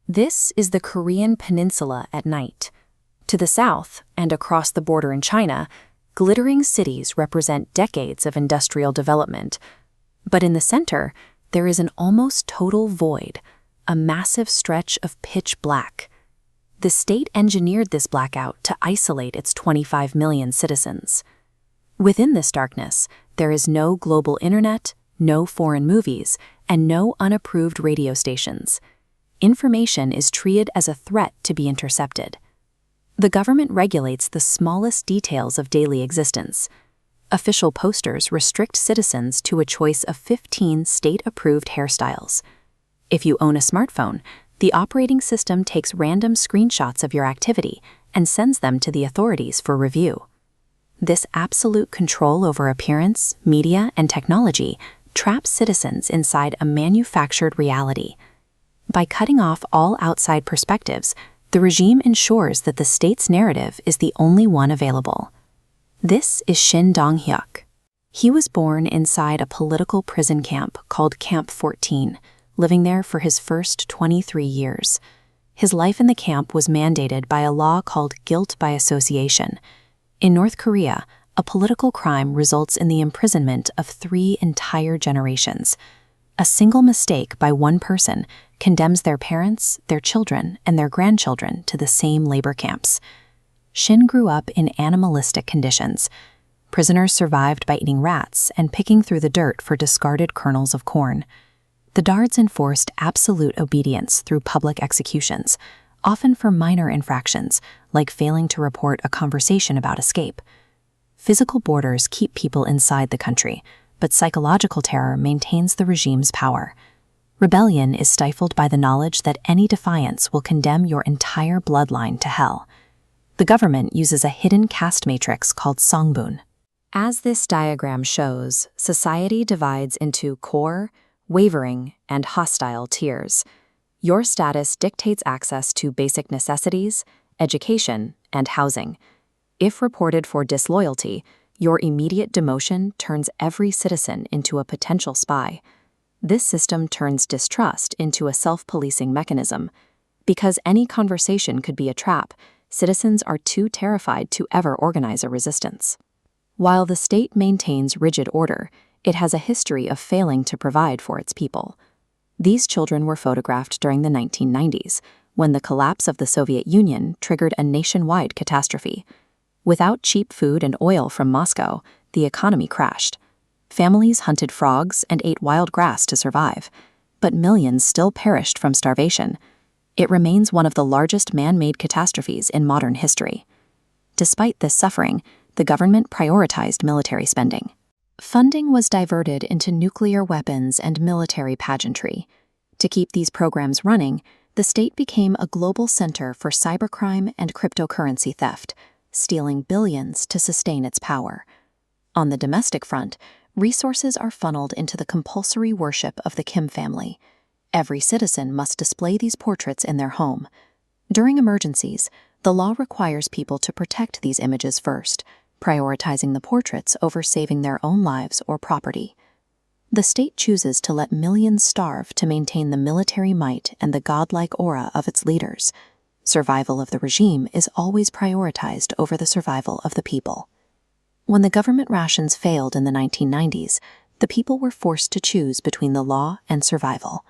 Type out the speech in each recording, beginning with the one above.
This is the Korean peninsula at night. To the south, and across the border in China, glittering cities represent decades of industrial development. But in the center, there is an almost total void, a massive stretch of pitch black. The state engineered this blackout to isolate its 25 million citizens. Within this darkness, there is no global internet, no foreign movies, and no unapproved radio stations. Information is treated as a threat to be intercepted. The government regulates the smallest details of daily existence. Official posters restrict citizens to a choice of 15 state-approved hairstyles. If you own a smartphone, the operating system takes random screenshots of your activity and sends them to the authorities for review. This absolute control over appearance, media, and technology traps citizens inside a manufactured reality. By cutting off all outside perspectives, the regime ensures that the state's narrative is the only one available. This is Shin Dong-hyuk. He was born inside a political prison camp called Camp 14, living there for his first 23 years. His life in the camp was mandated by a law called guilt by association. In North Korea, a political crime results in the imprisonment of 3 entire generations. A single mistake by one person condemns their parents, their children, and their grandchildren to the same labor camps. Shin grew up in animalistic conditions. Prisoners survived by eating rats and picking through the dirt for discarded kernels of corn. The guards enforced absolute obedience through public executions, often for minor infractions, like failing to report a conversation about escape. Physical borders keep people inside the country, but psychological terror maintains the regime's power. Rebellion is stifled by the knowledge that any defiance will condemn your entire bloodline to hell. The government uses a hidden caste matrix called songbun. As this diagram shows, society divides into core, wavering, and hostile tiers. Your status dictates access to basic necessities, education, and housing. If reported for disloyalty, your immediate demotion turns every citizen into a potential spy. This system turns distrust into a self-policing mechanism. Because any conversation could be a trap, citizens are too terrified to ever organize a resistance. While the state maintains rigid order, it has a history of failing to provide for its people. These children were photographed during the 1990s, when the collapse of the Soviet Union triggered a nationwide catastrophe. Without cheap food and oil from Moscow, the economy crashed. Families hunted frogs and ate wild grass to survive, but millions still perished from starvation. It remains one of the largest man-made catastrophes in modern history. Despite this suffering, the government prioritized military spending. Funding was diverted into nuclear weapons and military pageantry. To keep these programs running, the state became a global center for cybercrime and cryptocurrency theft, stealing billions to sustain its power. On the domestic front, resources are funneled into the compulsory worship of the Kim family. Every citizen must display these portraits in their home. During emergencies, the law requires people to protect these images first, prioritizing the portraits over saving their own lives or property. The state chooses to let millions starve to maintain the military might and the godlike aura of its leaders. Survival of the regime is always prioritized over the survival of the people. When the government rations failed in the 1990s, the people were forced to choose between the law and survival.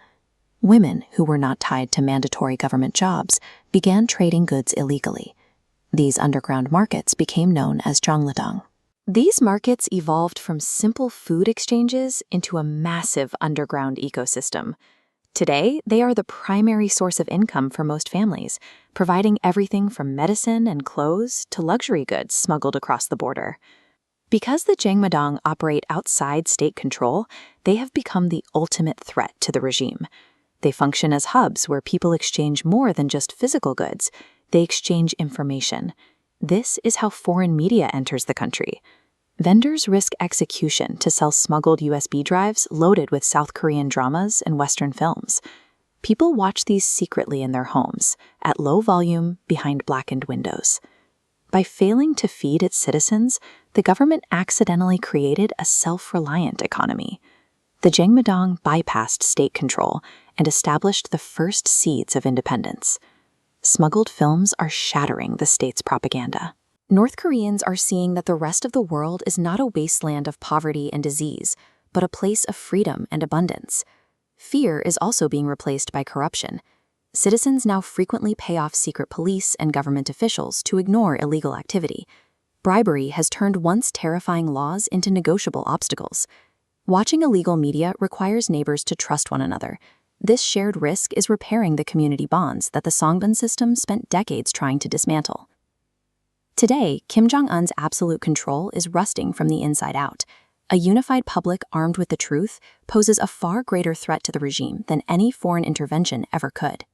Women who were not tied to mandatory government jobs began trading goods illegally. These underground markets became known as Jongladong. These markets evolved from simple food exchanges into a massive underground ecosystem. Today, they are the primary source of income for most families, providing everything from medicine and clothes to luxury goods smuggled across the border. Because the Jongmadong operate outside state control, they have become the ultimate threat to the regime. They function as hubs where people exchange more than just physical goods. They exchange information. This is how foreign media enters the country. Vendors risk execution to sell smuggled USB drives loaded with South Korean dramas and Western films. People watch these secretly in their homes, at low volume, behind blackened windows. By failing to feed its citizens, the government accidentally created a self-reliant economy. The Jangmadong bypassed state control and established the first seeds of independence. Smuggled films are shattering the state's propaganda. North Koreans are seeing that the rest of the world is not a wasteland of poverty and disease, but a place of freedom and abundance. Fear is also being replaced by corruption. Citizens now frequently pay off secret police and government officials to ignore illegal activity. Bribery has turned once terrifying laws into negotiable obstacles. Watching illegal media requires neighbors to trust one another. This shared risk is repairing the community bonds that the Songbun system spent decades trying to dismantle. Today, Kim Jong-un's absolute control is rusting from the inside out. A unified public armed with the truth poses a far greater threat to the regime than any foreign intervention ever could.